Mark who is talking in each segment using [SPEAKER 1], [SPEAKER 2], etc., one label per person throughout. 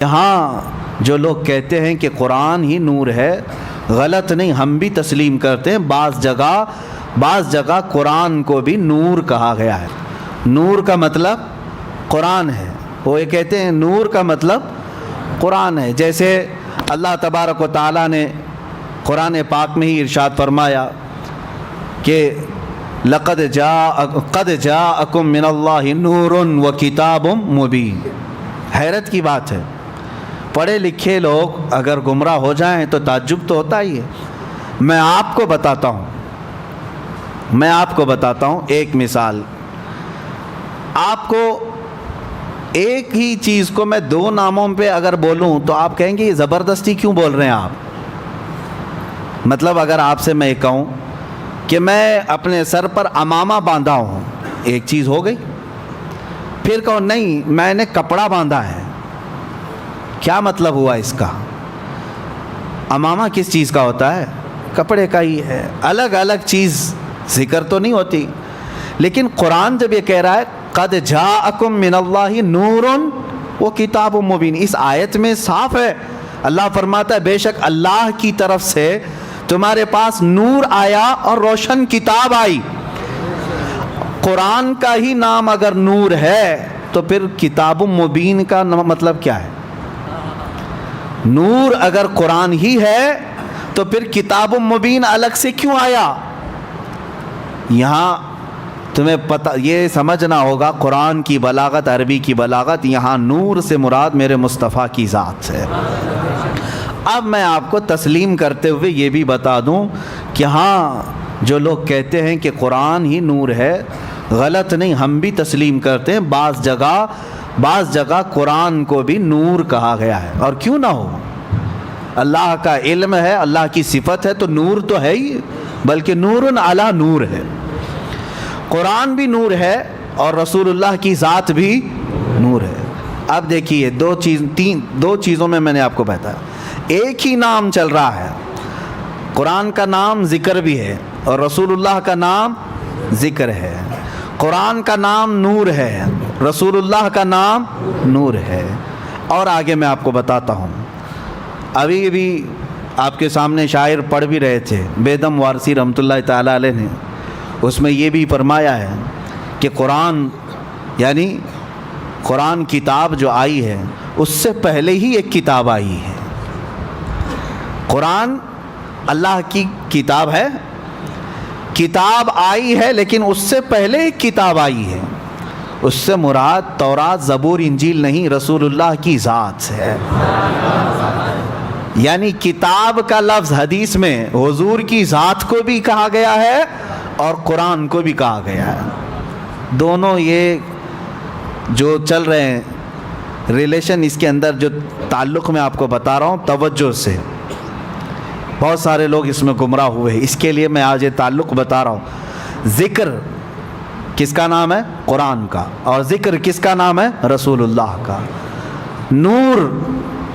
[SPEAKER 1] یہاں جو لوگ کہتے ہیں کہ قرآن ہی نور ہے، غلط نہیں، ہم بھی تسلیم کرتے ہیں۔ بعض جگہ قرآن کو بھی نور کہا گیا ہے۔ نور کا مطلب قرآن ہے، وہ یہ کہتے ہیں نور کا مطلب قرآن ہے۔ جیسے اللہ تبارک و تعالیٰ نے قرآن پاک میں ہی ارشاد فرمایا کہ قد جاءکم من اللہ نور و کتاب مبین۔ حیرت کی بات ہے، پڑھے لکھے لوگ اگر گمراہ ہو جائیں تو تعجب تو ہوتا ہی ہے۔ میں آپ کو بتاتا ہوں ایک مثال۔ آپ کو ایک ہی چیز کو میں دو ناموں پہ اگر بولوں تو آپ کہیں گے یہ زبردستی کیوں بول رہے ہیں آپ؟ مطلب اگر آپ سے میں کہوں کہ میں اپنے سر پر عمامہ باندھا ہوں، ایک چیز ہو گئی۔ پھر کہو نہیں میں نے کپڑا باندھا ہے، کیا مطلب ہوا اس کا؟ عمامہ کس چیز کا ہوتا ہے؟ کپڑے کا ہی ہے، الگ الگ چیز ذکر تو نہیں ہوتی۔ لیکن قرآن جب یہ کہہ رہا ہے قد جاءکم من اللہ نور و کتاب مبین، اس آیت میں صاف ہے، اللہ فرماتا ہے بے شک اللہ کی طرف سے تمہارے پاس نور آیا اور روشن کتاب آئی۔ قرآن کا ہی نام اگر نور ہے تو پھر کتاب مبین کا مطلب کیا ہے؟ نور اگر قرآن ہی ہے تو پھر کتاب مبین الگ سے کیوں آیا؟ یہاں تمہیں پتہ یہ سمجھنا ہوگا قرآن کی بلاغت، عربی کی بلاغت، یہاں نور سے مراد میرے مصطفیٰ کی ذات ہے۔ اب میں آپ کو تسلیم کرتے ہوئے یہ بھی بتا دوں کہ ہاں جو لوگ کہتے ہیں کہ قرآن ہی نور ہے، غلط نہیں، ہم بھی تسلیم کرتے ہیں۔ بعض جگہ قرآن کو بھی نور کہا گیا ہے، اور کیوں نہ ہو، اللہ کا علم ہے، اللہ کی صفت ہے تو نور تو ہے ہی، بلکہ نور علی نور ہے۔ قرآن بھی نور ہے اور رسول اللہ کی ذات بھی نور ہے۔ اب دیکھیے دو چیزوں میں نے آپ کو بتایا، ایک ہی نام چل رہا ہے، قرآن کا نام ذکر بھی ہے اور رسول اللہ کا نام ذکر ہے۔ قرآن کا نام نور ہے، رسول اللہ کا نام نور ہے۔ اور آگے میں آپ کو بتاتا ہوں، ابھی آپ کے سامنے شاعر پڑھ بھی رہے تھے، بیدم وارسی رحمۃ اللہ تعالیٰ علیہ نے، اس میں یہ بھی فرمایا ہے کہ قرآن یعنی قرآن کتاب جو آئی ہے اس سے پہلے ہی ایک کتاب آئی ہے۔ قرآن اللہ کی کتاب ہے، کتاب آئی ہے لیکن اس سے پہلے ایک کتاب آئی ہے۔ اس سے مراد تورات، زبور، انجیل نہیں، رسول اللہ کی ذات ہے۔ یعنی کتاب کا لفظ حدیث میں حضور کی ذات کو بھی کہا گیا ہے اور قرآن کو بھی کہا گیا ہے۔ دونوں یہ جو چل رہے ہیں ریلیشن، اس کے اندر جو تعلق میں آپ کو بتا رہا ہوں توجہ سے، بہت سارے لوگ اس میں گمراہ ہوئے ہیں، اس کے لیے میں آج یہ تعلق بتا رہا ہوں۔ ذکر کس کا نام ہے؟ قرآن کا، اور ذکر کس کا نام ہے؟ رسول اللہ کا۔ نور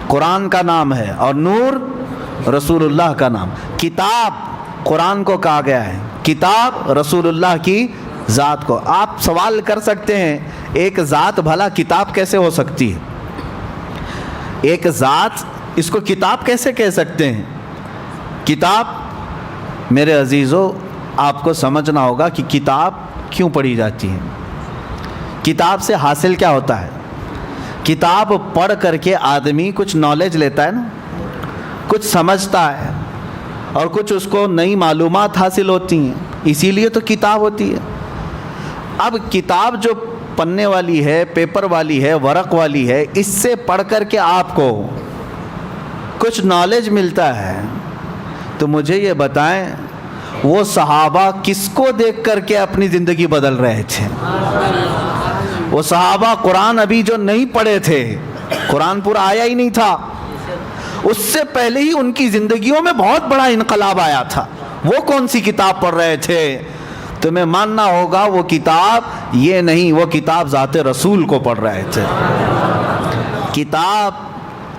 [SPEAKER 1] قرآن کا نام ہے اور نور رسول اللہ کا نام۔ کتاب قرآن کو کہا گیا ہے، کتاب رسول اللہ کی ذات کو۔ آپ سوال کر سکتے ہیں ایک ذات بھلا کتاب کیسے ہو سکتی ہے؟ ایک ذات اس کو کتاب کیسے کہہ سکتے ہیں؟ کتاب میرے عزیزو آپ کو سمجھنا ہوگا کہ کتاب کیوں پڑھی جاتی ہے، کتاب سے حاصل کیا ہوتا ہے۔ کتاب پڑھ کر کے آدمی کچھ نالج لیتا ہے نا، کچھ سمجھتا ہے اور کچھ اس کو نئی معلومات حاصل ہوتی ہیں، اسی لیے تو کتاب ہوتی ہے۔ اب کتاب جو پنے والی ہے، پیپر والی ہے، ورق والی ہے، اس سے پڑھ کر کے آپ کو کچھ نالج ملتا ہے، تو مجھے یہ بتائیں وہ صحابہ کس کو دیکھ کر کے اپنی زندگی بدل رہے تھے؟ وہ صحابہ قرآن ابھی جو نہیں پڑھے تھے، قرآن پورا آیا ہی نہیں تھا، اس سے پہلے ہی ان کی زندگیوں میں بہت بڑا انقلاب آیا تھا۔ وہ کون سی کتاب پڑھ رہے تھے؟ تمہیں ماننا ہوگا وہ کتاب یہ نہیں، وہ کتاب ذات رسول کو پڑھ رہے تھے۔ کتاب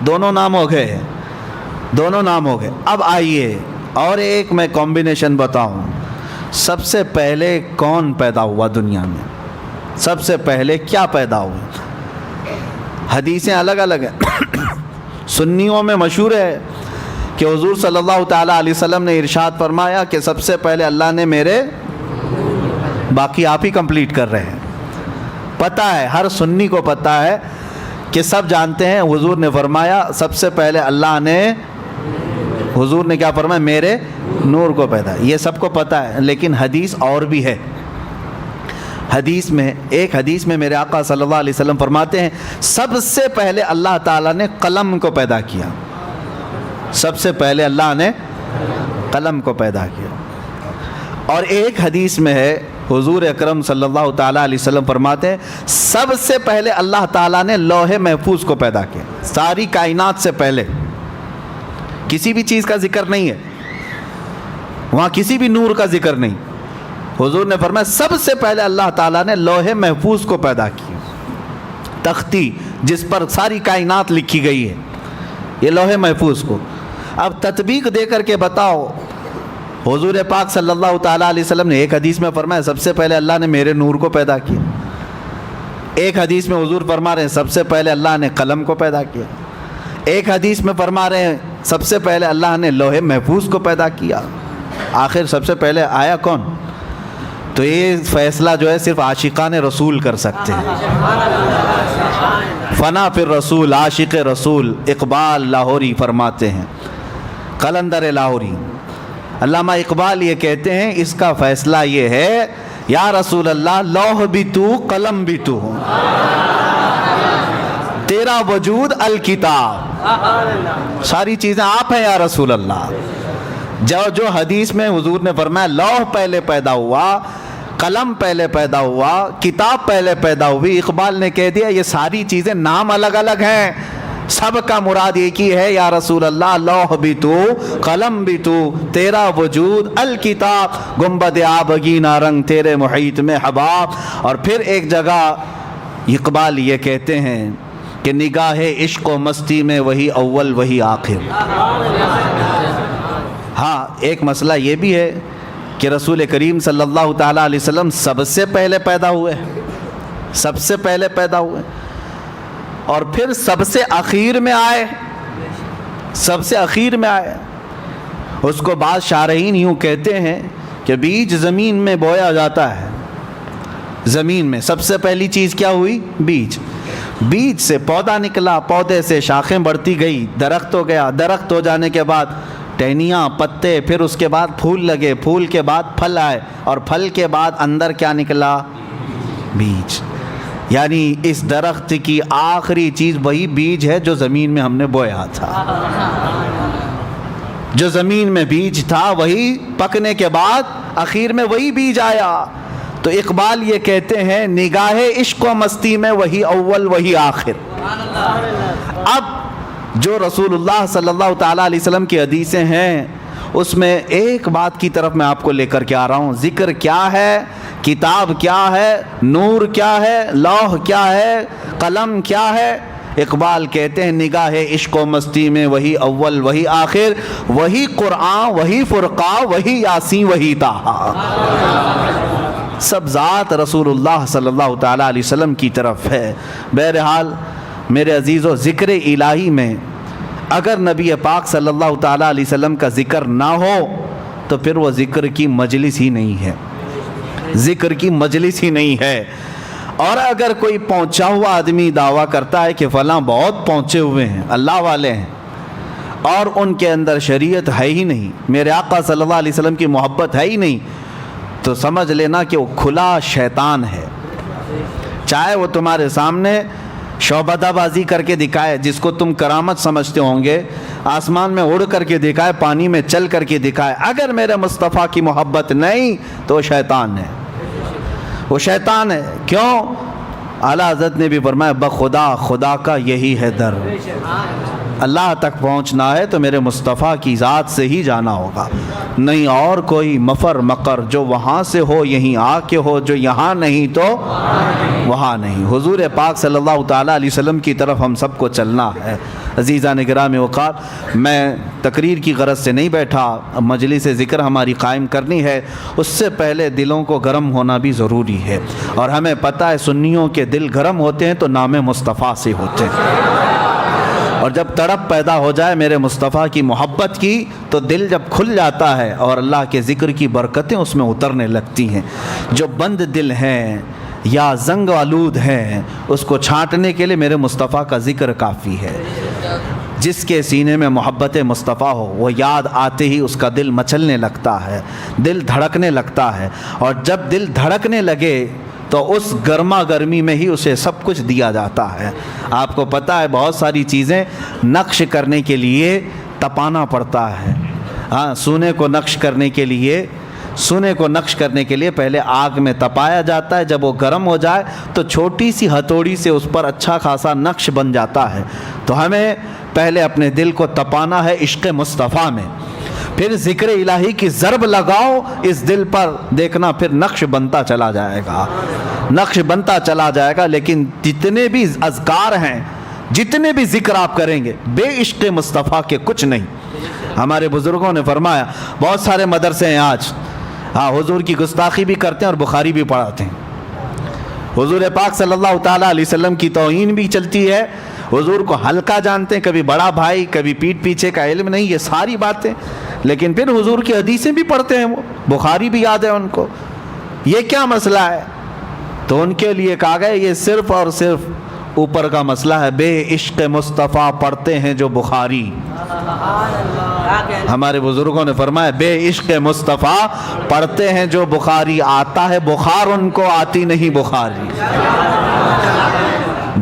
[SPEAKER 1] دونوں نام ہو گئے۔ اب آئیے اور ایک میں کمبینیشن بتاؤں۔ سب سے پہلے کون پیدا ہوا دنیا میں؟ سب سے پہلے کیا پیدا ہوا؟ حدیثیں الگ الگ ہیں سنیوں میں مشہور ہے کہ حضور صلی اللہ تعالیٰ علیہ وسلم نے ارشاد فرمایا کہ سب سے پہلے اللہ نے میرے، باقی آپ ہی کمپلیٹ کر رہے ہیں. پتہ ہے، ہر سنی کو پتہ ہے کہ سب جانتے ہیں حضور نے فرمایا سب سے پہلے اللہ نے، حضور نے کیا فرمایا؟ میرے نور کو پیدا. یہ سب کو پتہ ہے، لیکن حدیث اور بھی ہے. حدیث میں، ایک حدیث میں میرے آقا صلی اللہ علیہ وسلم فرماتے ہیں سب سے پہلے اللہ تعالیٰ نے قلم کو پیدا کیا. سب سے پہلے اللہ نے قلم کو پیدا کیا. اور ایک حدیث میں ہے حضور اکرم صلی اللہ تعالیٰ علیہ وسلم فرماتے ہیں سب سے پہلے اللہ تعالیٰ نے لوح محفوظ کو پیدا کیا. ساری کائنات سے پہلے کسی بھی چیز کا ذکر نہیں ہے وہاں، کسی بھی نور کا ذکر نہیں. حضور نے فرمایا سب سے پہلے اللہ تعالیٰ نے لوح محفوظ کو پیدا کیا. تختی جس پر ساری کائنات لکھی گئی ہے، یہ لوح محفوظ کو. اب تطبیق دے کر کے بتاؤ، حضور پاک صلی اللہ تعالیٰ علیہ وسلم نے ایک حدیث میں فرمایا سب سے پہلے اللہ نے میرے نور کو پیدا کیا. ایک حدیث میں حضور فرما رہے ہیں سب سے پہلے اللہ نے قلم کو پیدا کیا. ایک حدیث میں فرما رہے ہیں سب سے پہلے اللہ نے لوح محفوظ کو پیدا کیا. آخر سب سے پہلے آیا کون؟ تو یہ فیصلہ جو ہے صرف عاشقان رسول کر سکتے ہیں. فنا پھر رسول، عاشق رسول اقبال لاہوری فرماتے ہیں، قلندر لاہوری علامہ اقبال یہ کہتے ہیں اس کا فیصلہ یہ ہے یا رسول اللہ لوح بھی تو قلم بھی تو، تیرا وجود الکتاب، ساری چیزیں آپ ہیں یا رسول اللہ. جو حدیث میں حضور نے فرمایا لوح پہلے پیدا ہوا، قلم پہلے پیدا ہوا، کتاب پہلے پیدا ہوئی، اقبال نے کہہ دیا یہ ساری چیزیں نام الگ الگ ہیں، سب کا مراد ایک ہی ہے یا رسول اللہ لوح بھی تو قلم بھی تو، تیرا وجود الکتاب، گنبد آبگینہ رنگ تیرے محیط میں حباب. اور پھر ایک جگہ اقبال یہ کہتے ہیں کہ نگاہ عشق و مستی میں وہی اول وہی آخر. ہاں ایک مسئلہ یہ بھی ہے کہ رسول کریم صلی اللہ تعالیٰ علیہ وسلم سب سے پہلے پیدا ہوئے، سب سے پہلے پیدا ہوئے اور پھر سب سے اخیر میں آئے، سب سے اخیر میں آئے. اس کو بعض شارحین یوں کہتے ہیں کہ بیج زمین میں بویا جاتا ہے، زمین میں سب سے پہلی چیز کیا ہوئی؟ بیج. بیج سے پودا نکلا، پودے سے شاخیں بڑھتی گئی، درخت ہو گیا، درخت ہو جانے کے بعد ٹہنیاں، پتے، پھر اس کے بعد پھول لگے، پھول کے بعد پھل آئے، اور پھل کے بعد اندر کیا نکلا؟ بیج. یعنی اس درخت کی آخری چیز وہی بیج ہے جو زمین میں ہم نے بویا تھا. جو زمین میں بیج تھا وہی پکنے کے بعد آخر میں وہی بیج آیا. تو اقبال یہ کہتے ہیں نگاہ عشق و مستی میں وہی اول وہی آخر. اب جو رسول اللہ صلی اللہ تعالیٰ علیہ وسلم کی حدیثیں ہیں اس میں ایک بات کی طرف میں آپ کو لے کر کے آ رہا ہوں. ذکر کیا ہے، کتاب کیا ہے، نور کیا ہے، لوح کیا ہے، قلم کیا ہے؟ اقبال کہتے ہیں نگاہ عشق و مستی میں وہی اول وہی آخر، وہی قرآن وہی فرقان وہی یاسین وہی طٰہٰ. سب ذات رسول اللہ صلی اللہ تعالیٰ علیہ وسلم کی طرف ہے. بہرحال میرے عزیزو، ذکر الہی میں اگر نبی پاک صلی اللہ تعالیٰ علیہ وسلم کا ذکر نہ ہو تو پھر وہ ذکر کی مجلس ہی نہیں ہے، ذکر کی مجلس ہی نہیں ہے. اور اگر کوئی پہنچا ہوا آدمی دعویٰ کرتا ہے کہ فلاں بہت پہنچے ہوئے ہیں، اللہ والے ہیں، اور ان کے اندر شریعت ہے ہی نہیں، میرے آقا صلی اللہ علیہ وسلم کی محبت ہے ہی نہیں، تو سمجھ لینا کہ وہ کھلا شیطان ہے. چاہے وہ تمہارے سامنے شعبدہ بازی کر کے دکھائے، جس کو تم کرامت سمجھتے ہوں گے، آسمان میں اڑ کر کے دکھائے، پانی میں چل کر کے دکھائے، اگر میرے مصطفیٰ کی محبت نہیں تو وہ شیطان ہے، وہ شیطان ہے. کیوں؟ اعلیٰ حضرت نے بھی فرمایا بخدا خدا کا یہی ہے در. اللہ تک پہنچنا ہے تو میرے مصطفیٰ کی ذات سے ہی جانا ہوگا، نہیں اور کوئی مفر مقر جو وہاں سے ہو یہیں آ کے ہو، جو یہاں نہیں تو وہاں نہیں. حضور پاک صلی اللہ تعالیٰ علیہ وسلم کی طرف ہم سب کو چلنا ہے. عزیزان گرامی وقار، میں تقریر کی غرض سے نہیں بیٹھا، مجلس ذکر ہماری قائم کرنی ہے، اس سے پہلے دلوں کو گرم ہونا بھی ضروری ہے. اور ہمیں پتہ ہے سنیوں کے دل گرم ہوتے ہیں تو نام مصطفیٰ سے ہوتے ہیں، اور جب تڑپ پیدا ہو جائے میرے مصطفیٰ کی محبت کی تو دل جب کھل جاتا ہے اور اللہ کے ذکر کی برکتیں اس میں اترنے لگتی ہیں۔ جو بند دل ہیں یا زنگ آلود ہیں اس کو چھانٹنے کے لیے میرے مصطفیٰ کا ذکر کافی ہے۔ جس کے سینے میں محبت مصطفیٰ ہو وہ یاد آتے ہی اس کا دل مچلنے لگتا ہے، دل دھڑکنے لگتا ہے، اور جب دل دھڑکنے لگے تو اس گرما گرمی میں ہی اسے سب کچھ دیا جاتا ہے۔ آپ کو پتہ ہے بہت ساری چیزیں نقش کرنے کے لیے تپانا پڑتا ہے۔ ہاں، سونے کو نقش کرنے کے لیے پہلے آگ میں تپایا جاتا ہے، جب وہ گرم ہو جائے تو چھوٹی سی ہتھوڑی سے اس پر اچھا خاصا نقش بن جاتا ہے۔ تو ہمیں پہلے اپنے دل کو تپانا ہے عشق مصطفیٰ میں، پھر ذکر الہی کی ضرب لگاؤ اس دل پر، دیکھنا پھر نقش بنتا چلا جائے گا۔ لیکن جتنے بھی اذکار ہیں، جتنے بھی ذکر آپ کریں گے بے عشق مصطفیٰ کے کچھ نہیں۔ ہمارے بزرگوں نے فرمایا بہت سارے مدرسے ہیں آج، ہاں، حضور کی گستاخی بھی کرتے ہیں اور بخاری بھی پڑھاتے ہیں، حضور پاک صلی اللہ تعالیٰ علیہ وسلم کی توہین بھی چلتی ہے، حضور کو ہلکا جانتے ہیں، کبھی بڑا بھائی، کبھی پیٹھ پیچھے کا علم نہیں، یہ ساری باتیں، لیکن پھر حضور کی حدیثیں بھی پڑھتے ہیں، وہ بخاری بھی یاد ہے ان کو۔ یہ کیا مسئلہ ہے؟ تو ان کے لیے کہا گیا یہ صرف اور صرف اوپر کا مسئلہ ہے، بے عشق مصطفیٰ پڑھتے ہیں جو بخاری۔ ہمارے بزرگوں نے فرمایا بے عشق مصطفیٰ پڑھتے ہیں جو بخاری، آتا ہے بخار ان کو، آتی نہیں بخاری۔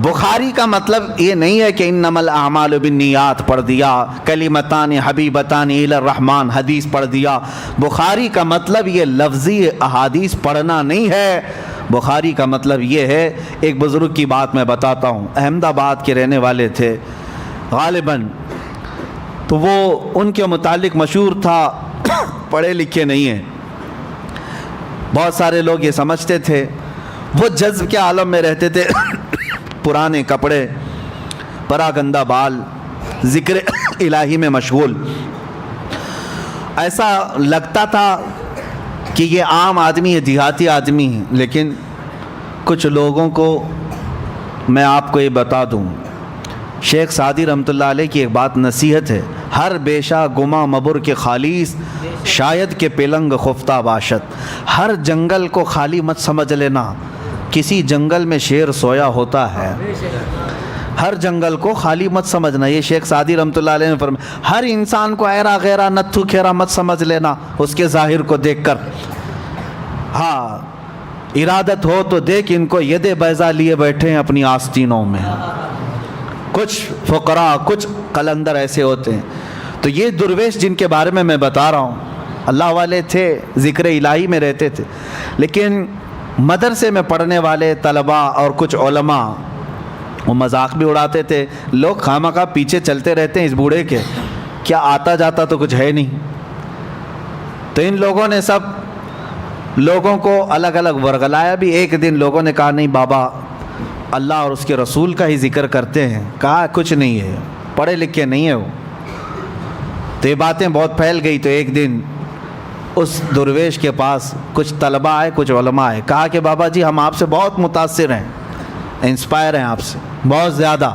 [SPEAKER 1] بخاری کا مطلب یہ نہیں ہے کہ انما الاعمال بالنیات پڑھ دیا، کلمتان حبیبتان الی الرحمن حدیث پڑھ دیا۔ بخاری کا مطلب یہ لفظی احادیث پڑھنا نہیں ہے، بخاری کا مطلب یہ ہے، ایک بزرگ کی بات میں بتاتا ہوں، احمد آباد کے رہنے والے تھے غالباً، تو وہ ان کے متعلق مشہور تھا پڑھے لکھے نہیں ہیں، بہت سارے لوگ یہ سمجھتے تھے، وہ جذب کے عالم میں رہتے تھے، پرانے کپڑے، پراگندہ بال، ذکر الہی میں مشغول، ایسا لگتا تھا کہ یہ عام آدمی ہے، دیہاتی آدمی ہے۔ لیکن کچھ لوگوں کو میں آپ کو یہ بتا دوں، شیخ سعدی رحمۃ اللہ علیہ کی ایک بات نصیحت ہے، ہر بیشا گما مبر کے خالیس شاید کے پلنگ خفتہ باشد، ہر جنگل کو خالی مت سمجھ لینا، کسی جنگل میں شیر سویا ہوتا ہے، ہر جنگل کو خالی مت سمجھنا۔ یہ شیخ سعدی رحمۃ اللہ علیہ نے فرمایا ہر انسان کو ایرا غیرا نتھو کھیرا مت سمجھ لینا اس کے ظاہر کو دیکھ کر، ہاں ارادت ہو تو دیکھ ان کو ید بیضا لیے بیٹھے ہیں اپنی آستینوں میں۔ کچھ فقراء، کچھ قلندر ایسے ہوتے ہیں۔ تو یہ درویش جن کے بارے میں بتا رہا ہوں، اللہ والے تھے، ذکر الہی میں رہتے تھے، لیکن مدرسے میں پڑھنے والے طلباء اور کچھ علماء وہ مذاق بھی اڑاتے تھے، لوگ خواہ مخواہ پیچھے چلتے رہتے ہیں اس بوڑھے کے، کیا آتا جاتا تو کچھ ہے نہیں۔ تو ان لوگوں نے سب لوگوں کو الگ الگ ورغلایا بھی۔ ایک دن لوگوں نے کہا نہیں بابا اللہ اور اس کے رسول کا ہی ذکر کرتے ہیں، کہا کچھ نہیں ہے، پڑھے لکھے نہیں ہے وہ۔ تو یہ باتیں بہت پھیل گئی، تو ایک دن اس درویش کے پاس کچھ طلباء آئے، کچھ علماء آئے، کہا کہ بابا جی ہم آپ سے بہت متاثر ہیں، انسپائر ہیں آپ سے بہت زیادہ،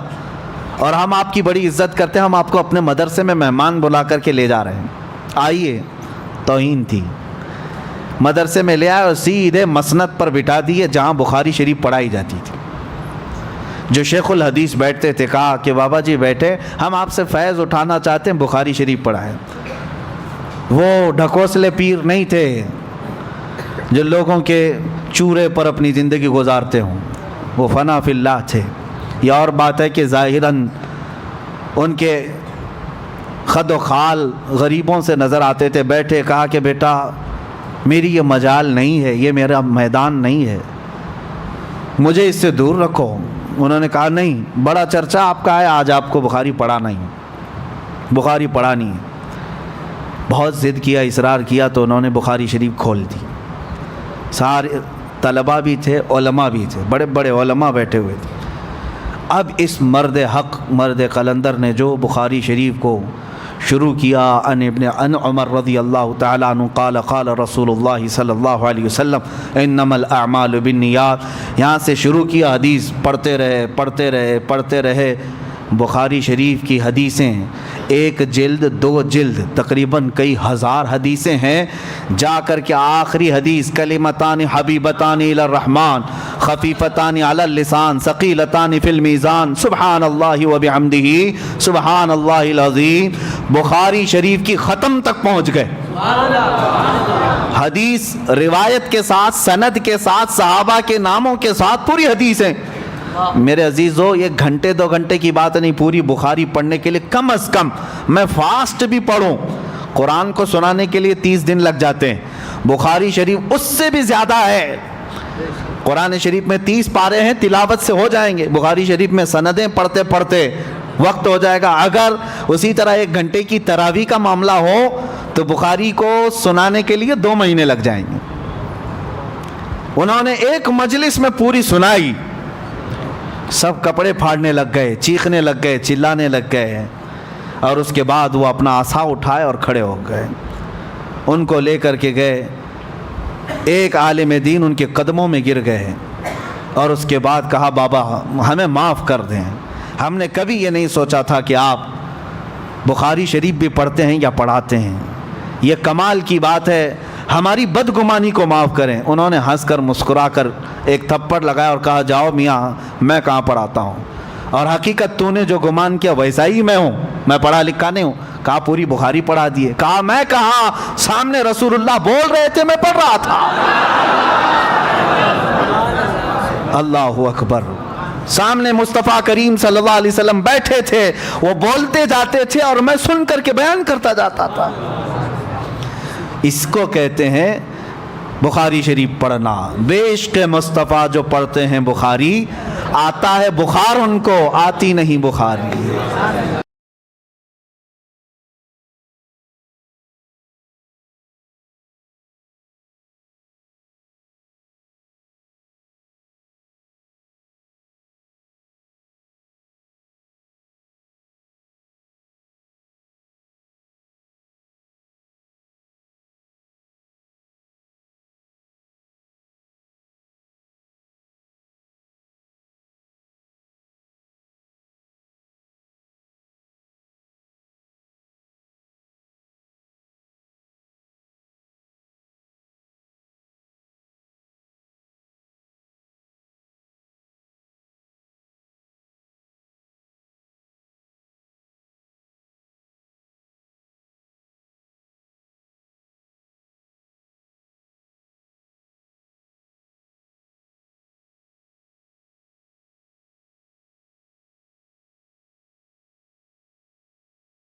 [SPEAKER 1] اور ہم آپ کی بڑی عزت کرتے ہیں، ہم آپ کو اپنے مدرسے میں مہمان بلا کر کے لے جا رہے ہیں، آئیے۔ توہین تھی، مدرسے میں لے آئے اور سیدھے مسند پر بٹھا دیے جہاں بخاری شریف پڑھائی جاتی تھی۔ جو شیخ الحدیث بیٹھتے تھے کہا کہ بابا جی بیٹھے، ہم آپ سے فیض اٹھانا چاہتے ہیں، بخاری شریف پڑھائیں۔ وہ ڈھکوسلے پیر نہیں تھے جو لوگوں کے چورے پر اپنی زندگی گزارتے ہوں، وہ فنا فی اللہ تھے۔ یہ اور بات ہے کہ ظاہراً ان کے خد و خال غریبوں سے نظر آتے تھے، بیٹھے کہا کہ بیٹا میری یہ مجال نہیں ہے، یہ میرا میدان نہیں ہے، مجھے اس سے دور رکھو۔ انہوں نے کہا نہیں، بڑا چرچہ آپ کا ہے، آج آپ کو بخاری پڑھانا ہی، بخاری پڑھانی ہے۔ بہت ضد کیا، اصرار کیا، تو انہوں نے بخاری شریف کھول دی۔ سارے طلباء بھی تھے، علماء بھی تھے، بڑے بڑے علماء بیٹھے ہوئے تھے۔ اب اس مرد حق، مرد قلندر نے جو بخاری شریف کو شروع کیا، ان عمر رضی اللہ تعالیٰ عنہ قال قال رسول اللہ صلی اللہ علیہ وسلم انما الاعمال بالنیات، یہاں سے شروع کیا، حدیث پڑھتے رہے پڑھتے رہے پڑھتے رہے، بخاری شریف کی حدیثیں ایک جلد دو جلد تقریباً کئی ہزار حدیثیں ہیں، جا کر کے آخری حدیث کلمتان حبیبتان الی الرحمن خفیفتان علی اللسان ثقیلتان فی المیزان سبحان اللہ وبحمدہ سبحان اللہ العظیم، بخاری شریف کی ختم تک پہنچ گئے۔ حدیث روایت کے ساتھ، سند کے ساتھ، صحابہ کے ناموں کے ساتھ پوری حدیثیں۔ میرے عزیزو، یہ گھنٹے دو گھنٹے کی بات نہیں، پوری بخاری پڑھنے کے لیے کم از کم میں فاسٹ بھی پڑھوں، قرآن کو سنانے کے لیے 30 دن لگ جاتے ہیں، بخاری شریف اس سے بھی زیادہ ہے۔ قرآن شریف میں 30 پارے ہیں، تلاوت سے ہو جائیں گے، بخاری شریف میں سندیں پڑھتے پڑھتے وقت ہو جائے گا۔ اگر اسی طرح 1 گھنٹے کی تراویح کا معاملہ ہو تو بخاری کو سنانے کے لیے 2 مہینے لگ جائیں گے۔ انہوں نے ایک مجلس میں پوری سنائی، سب کپڑے پھاڑنے لگ گئے، چیخنے لگ گئے، چلانے لگ گئے، اور اس کے بعد وہ اپنا عصا اٹھائے اور کھڑے ہو گئے۔ ان کو لے کر کے گئے، ایک عالم دین ان کے قدموں میں گر گئے، اور اس کے بعد کہا بابا ہمیں معاف کر دیں، ہم نے کبھی یہ نہیں سوچا تھا کہ آپ بخاری شریف بھی پڑھتے ہیں یا پڑھاتے ہیں، یہ کمال کی بات ہے، ہماری بدگمانی کو معاف کریں۔ انہوں نے ہنس کر مسکرا کر ایک تھپڑ لگایا اور کہا جاؤ میاں، میں کہاں پڑھاتا ہوں، اور حقیقت تو نے جو گمان کیا ویسا ہی میں ہوں، میں پڑھا لکھا نہیں ہوں۔ کہا پوری بخاری پڑھا دیے۔ کہا میں کہاں، سامنے رسول اللہ بول رہے تھے، میں پڑھ رہا تھا۔ اللہ اکبر، سامنے مصطفیٰ کریم صلی اللہ علیہ وسلم بیٹھے تھے، وہ بولتے جاتے تھے اور میں سن کر کے بیان کرتا جاتا تھا۔ اس کو کہتے ہیں بخاری شریف پڑھنا۔ بے عشق مصطفیٰ جو پڑھتے ہیں بخاری، آتا ہے بخار ان کو، آتی نہیں بخاری۔